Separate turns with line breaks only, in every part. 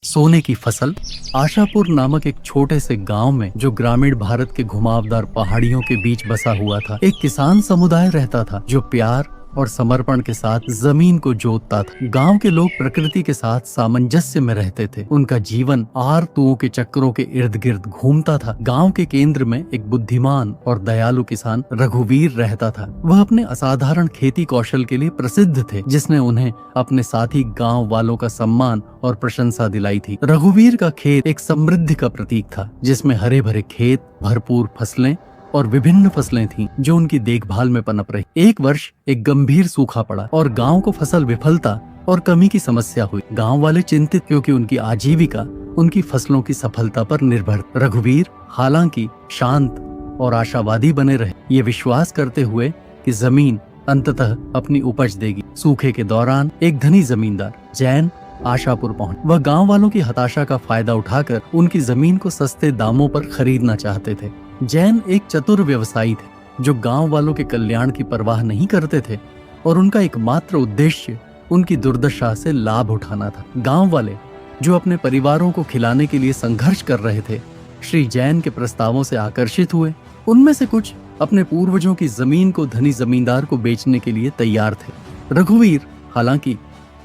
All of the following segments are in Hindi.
सोने की फसल। आशापुर नामक एक छोटे से गांव में, जो ग्रामीण भारत के घुमावदार पहाड़ियों के बीच बसा हुआ था, एक किसान समुदाय रहता था जो प्यार और समर्पण के साथ जमीन को जोतता था। गांव के लोग प्रकृति के साथ सामंजस्य में रहते थे। उनका जीवन आरतुओं के चक्रों के इर्द गिर्द घूमता था। गांव के केंद्र में एक बुद्धिमान और दयालु किसान रघुवीर रहता था। वह अपने असाधारण खेती कौशल के लिए प्रसिद्ध थे, जिसने उन्हें अपने साथी गांव वालों का सम्मान और प्रशंसा दिलाई थी। रघुवीर का खेत एक समृद्धि का प्रतीक था, जिसमें हरे भरे खेत, भरपूर फसलें और विभिन्न फसलें थीं, जो उनकी देखभाल में पनप रही। एक वर्ष एक गंभीर सूखा पड़ा और गांव को फसल विफलता और कमी की समस्या हुई। गांव वाले चिंतित, क्योंकि उनकी आजीविका उनकी फसलों की सफलता पर निर्भर। रघुवीर हालांकि शांत और आशावादी बने रहे, ये विश्वास करते हुए कि जमीन अंततः अपनी उपज देगी। सूखे के दौरान एक धनी जमींदार जैन आशापुर पहुंच। वह गांव वालों की हताशा का फायदा उठाकर उनकी जमीन को सस्ते दामों पर खरीदना चाहते थे। जैन एक चतुर व्यवसायी थे, जो गांव वालों के कल्याण की परवाह नहीं करते थे और उनका एकमात्र उद्देश्य उनकी दुर्दशा से लाभ उठाना था। गांव वाले, जो अपने परिवारों को खिलाने के लिए संघर्ष कर रहे थे, श्री जैन के प्रस्तावों से आकर्षित हुए। उनमें से कुछ अपने पूर्वजों की जमीन को धनी जमींदार को बेचने के लिए तैयार थे। रघुवीर हालांकि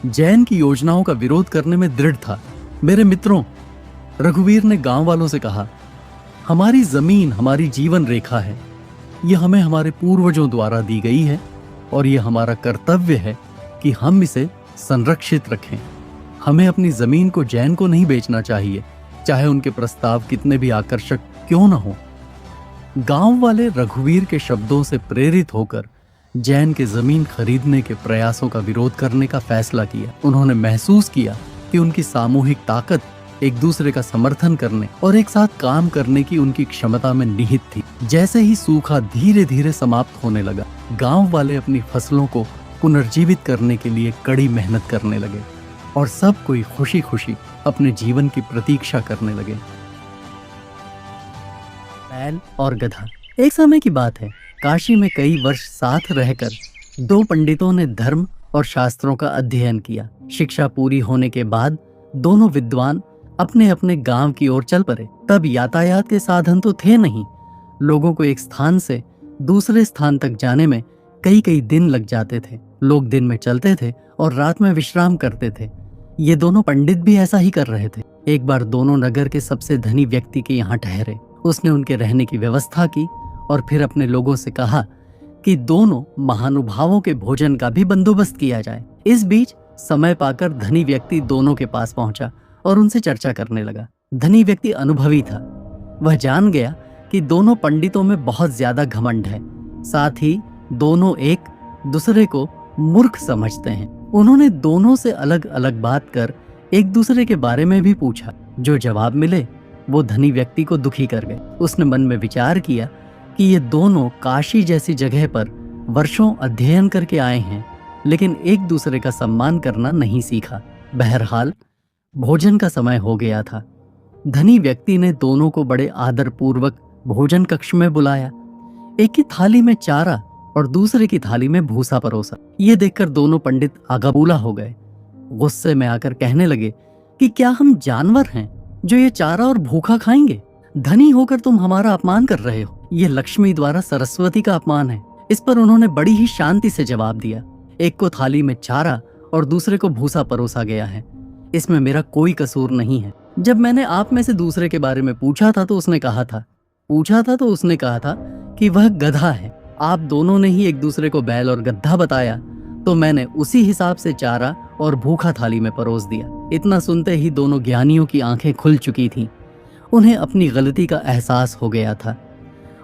जैन की योजनाओं का विरोध करने में दृढ़ था। मेरे मित्रों, रघुवीर ने गांव वालों से कहा, हमारी जमीन हमारी जीवन रेखा है। यह हमें हमारे पूर्वजों द्वारा दी गई है और यह हमारा कर्तव्य है कि हम इसे संरक्षित रखें। हमें अपनी जमीन को जैन को नहीं बेचना चाहिए, चाहे उनके प्रस्ताव कितने भी आकर्षक क्यों न हो। गांव वाले रघुवीर के शब्दों से प्रेरित होकर जैन के जमीन खरीदने के प्रयासों का विरोध करने का फैसला किया। उन्होंने महसूस किया कि उनकी सामूहिक ताकत एक दूसरे का समर्थन करने और एक साथ काम करने की उनकी क्षमता में निहित थी। जैसे ही सूखा धीरे धीरे समाप्त होने लगा, गांव वाले अपनी फसलों को पुनर्जीवित करने के लिए कड़ी मेहनत करने लगे और सब कोई खुशी खुशी अपने जीवन की प्रतीक्षा करने लगे। बैल और गधा। एक समय की बात है, काशी में कई वर्ष साथ रहकर दो पंडितों ने धर्म और शास्त्रों का अध्ययन किया। शिक्षा पूरी होने के बाद दोनों विद्वान अपने अपने गांव की ओर चल पड़े। तब यातायात के साधन तो थे नहीं। लोगों को एक स्थान से दूसरे स्थान तक जाने में कई कई दिन लग जाते थे। लोग दिन में चलते थे और रात में विश्राम करते थे। ये दोनों पंडित भी ऐसा ही कर रहे थे। एक बार दोनों नगर के सबसे धनी व्यक्ति के यहाँ ठहरे। उसने उनके रहने की व्यवस्था की और फिर अपने लोगों से कहा कि दोनों महानुभावों के भोजन का भी बंदोबस्त किया जाए। इस बीच समय पाकर धनी व्यक्ति दोनों के पास पहुंचा और उनसे चर्चा करने लगा। धनी व्यक्ति अनुभवी था। वह जान गया कि दोनों पंडितों में बहुत ज्यादा घमंड है, साथ ही दोनों एक दूसरे को मूर्ख समझते हैं। उन्होंने दोनों से अलग अलग बात कर एक दूसरे के बारे में भी पूछा। जो जवाब मिले वो धनी व्यक्ति को दुखी कर गए। उसने मन में विचार किया कि ये दोनों काशी जैसी जगह पर वर्षों अध्ययन करके आए हैं, लेकिन एक दूसरे का सम्मान करना नहीं सीखा। बहरहाल भोजन का समय हो गया था। धनी व्यक्ति ने दोनों को बड़े आदर पूर्वक भोजन कक्ष में बुलाया। एक की थाली में चारा और दूसरे की थाली में भूसा परोसा। ये देखकर दोनों पंडित आगाबूला हो गए। गुस्से में आकर कहने लगे कि क्या हम जानवर हैं जो ये चारा और भूखा खाएंगे? धनी होकर तुम हमारा अपमान कर रहे हो। ये लक्ष्मी द्वारा सरस्वती का अपमान है। इस पर उन्होंने बड़ी ही शांति से जवाब दिया, एक को थाली में चारा और दूसरे को भूसा परोसा गया है। इसमें मेरा कोई कसूर नहीं है। जब मैंने आप में से दूसरे के बारे में पूछा था तो उसने कहा था कि वह गधा है। आप दोनों ने ही एक दूसरे को बैल और गधा बताया, तो मैंने उसी हिसाब से चारा और भूखा थाली में परोस दिया। इतना सुनते ही दोनों ज्ञानियों की आंखें खुल चुकी थीं। उन्हें अपनी गलती का एहसास हो गया था।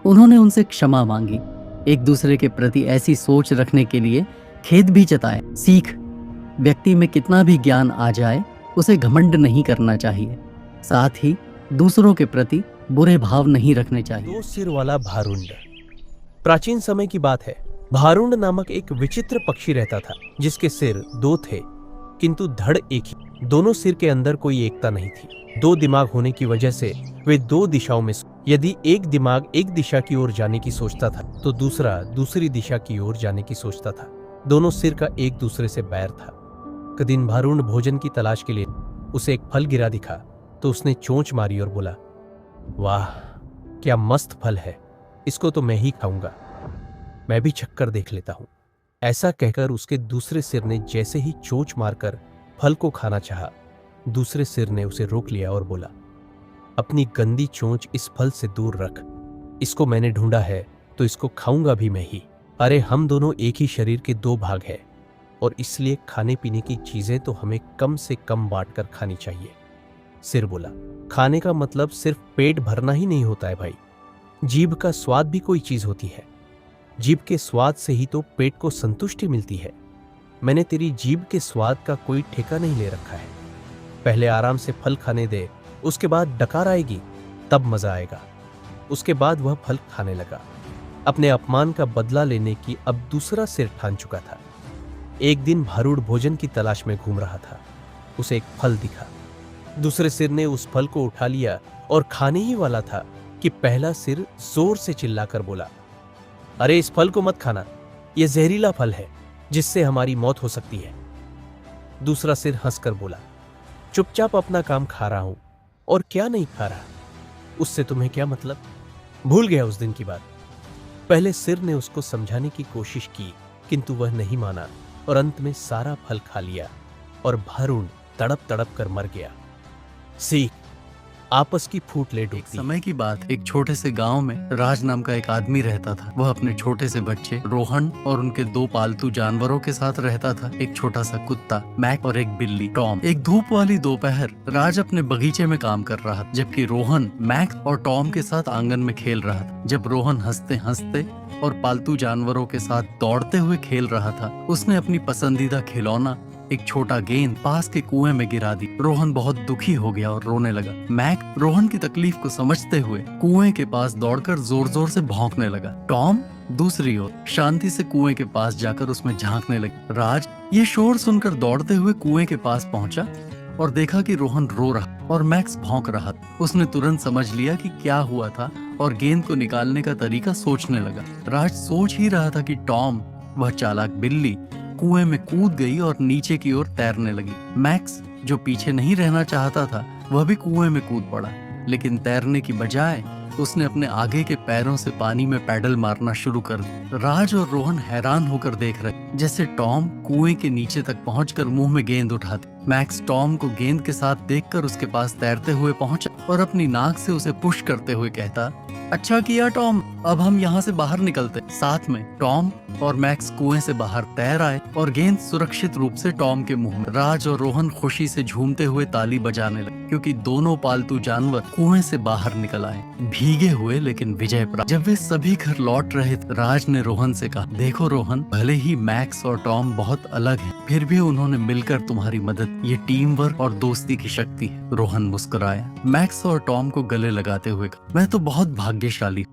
उन्होंने उनसे क्षमा मांगी। एक दूसरे के प्रति ऐसी सोच रखने के लिए खेद भी जताए। सीख, व्यक्ति में कितना भी ज्ञान आ जाए, उसे घमंड नहीं करना चाहिए। साथ ही दूसरों के प्रति बुरे भाव नहीं रखने चाहिए।
दो सिर वाला भारुंड। प्राचीन समय की बात है। भारुंड नामक एक विचित्र पक्षी रहता था, जिसके सिर दो थे किंतु धड़ एक ही। दोनों सिर के अंदर कोई एकता नहीं थी। दो दिमाग होने की वजह से वे दो दिशाओं में, यदि एक दिमाग एक दिशा की ओर जाने की सोचता था तो दूसरा दूसरी दिशा की ओर जाने की सोचता था। दोनों सिर का एक दूसरे से बैर था। एक दिन भारुण भोजन की तलाश के लिए उसे एक फल गिरा दिखा तो उसने चोंच मारी और बोला, वाह क्या मस्त फल है, इसको तो मैं ही खाऊंगा, मैं भी चक्कर देख लेता हूं। ऐसा कहकर उसके दूसरे सिर ने जैसे ही चोंच मारकर फल को खाना चाहा, दूसरे सिर ने उसे रोक लिया और बोला, अपनी गंदी चोंच इस फल से दूर रख, इसको मैंने ढूंढा है तो इसको खाऊंगा भी मैं ही। अरे हम दोनों एक ही शरीर के दो भाग हैं और इसलिए खाने पीने की चीजें तो हमें कम से कम बांटकर खानी चाहिए। सिर बोला, खाने का मतलब सिर्फ पेट भरना ही नहीं होता है भाई, जीभ का स्वाद भी कोई चीज होती है। जीभ के स्वाद से ही तो पेट को संतुष्टि मिलती है। मैंने तेरी जीभ के स्वाद का कोई ठेका नहीं ले रखा है। पहले आराम से फल खाने दे, उसके बाद डकार आएगी, तब मजा आएगा। उसके बाद वह फल खाने लगा। अपने अपमान का बदला लेने की अब दूसरा सिर ठान चुका था। एक दिन भारूड भोजन की तलाश में घूम रहा था। उसे एक फल दिखा। दूसरे सिर ने उस फल को उठा लिया और खाने ही वाला था कि पहला सिर जोर से चिल्लाकर बोला, अरे इस फल को मत खाना, यह जहरीला फल है जिससे हमारी मौत हो सकती है। दूसरा सिर हंसकर बोला, चुपचाप अपना काम खा रहा हूं और क्या नहीं खा रहा, उससे तुम्हें क्या मतलब। भूल गया उस दिन की बात। पहले सिर ने उसको समझाने की कोशिश की किंतु वह नहीं माना और अंत में सारा फल खा लिया और भारूड तड़प तड़प कर मर गया। सीख, आपस की फूट ले
एक
डूबती।
समय की बात, एक छोटे से गांव में राज नाम का एक आदमी रहता था। वह अपने छोटे से बच्चे रोहन और उनके दो पालतू जानवरों के साथ रहता था, एक छोटा सा कुत्ता मैक और एक बिल्ली टॉम। एक धूप वाली दोपहर राज अपने बगीचे में काम कर रहा था, जबकि रोहन मैक और टॉम के साथ आंगन में खेल रहा था। जब रोहन हंसते हंसते और पालतू जानवरों के साथ दौड़ते हुए खेल रहा था, उसने अपनी पसंदीदा खिलौना एक छोटा गेंद पास के कुएं में गिरा दी। रोहन बहुत दुखी हो गया और रोने लगा। मैक रोहन की तकलीफ को समझते हुए कुएं के पास दौड़कर जोर जोर से भौंकने लगा। टॉम दूसरी ओर शांति से कुएं के पास जाकर उसमें झांकने लगा। राज ये शोर सुनकर दौड़ते हुए कुएं के पास पहुंचा और देखा कि रोहन रो रहा और मैक्स भौंक रहा था। उसने तुरंत समझ लिया कि क्या हुआ था और गेंद को निकालने का तरीका सोचने लगा। राज सोच ही रहा था कि टॉम, वह चालाक बिल्ली, कुएं में कूद गई और नीचे की ओर तैरने लगी। मैक्स जो पीछे नहीं रहना चाहता था, वह भी कुएं में कूद पड़ा, लेकिन तैरने की बजाय उसने अपने आगे के पैरों से पानी में पैडल मारना शुरू कर दिया। राज और रोहन हैरान होकर देख रहे जैसे टॉम कुएं के नीचे तक पहुंचकर मुंह में गेंद उठाती। मैक्स टॉम को गेंद के साथ देखकर उसके पास तैरते हुए पहुंचा और अपनी नाक से उसे पुश करते हुए कहता, अच्छा किया टॉम, अब हम यहाँ से बाहर निकलते। साथ में टॉम और मैक्स कुएं से बाहर तैर आए और गेंद सुरक्षित रूप से टॉम के मुंह में। राज और रोहन खुशी से झूमते हुए ताली बजाने लगे क्योंकि दोनों पालतू जानवर कुएं से बाहर निकल आए, भीगे हुए लेकिन विजय प्राप्त। जब वे सभी घर लौट रहे थे, राज ने रोहन से कहा, देखो रोहन, भले ही मैक्स और टॉम बहुत अलग हैं, फिर भी उन्होंने मिलकर तुम्हारी मदद, ये टीम वर्क और दोस्ती की शक्ति है। रोहन मुस्कुराया। मैक्स और टॉम को गले लगाते हुए कहा, मैं तो बहुत भाग्यशाली